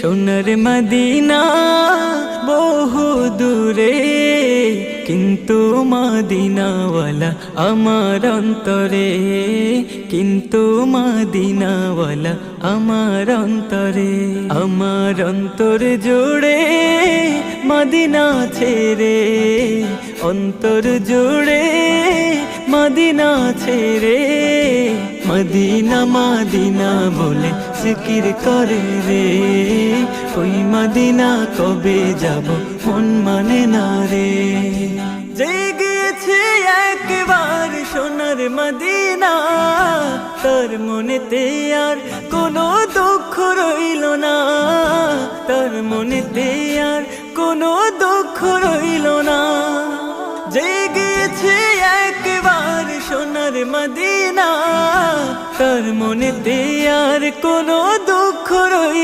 সোনার মদিনা বহু দূরে, কিন্তু মদিনাওয়ালা আমার অন্তরে, কিন্তু মদিনাওয়ালা আমার অন্তরে। আমার অন্তর জুড়ে মদিনা ছেড়ে, অন্তর জুড়ে মদিনা ছেড়ে, মদিনা মদিনা বলে জিকির করে রে। ওই মদিনা কবে যাব মন মানে না রে। জেগেছে একবার সোনার মদিনা, তার মনেতে আর কোনো দুঃখ রইল না, তার মনেতে আর কোনো দুঃখ রইল না। জেগেছে একবার সোনার মদিনা, তার মনেতে আর কোনো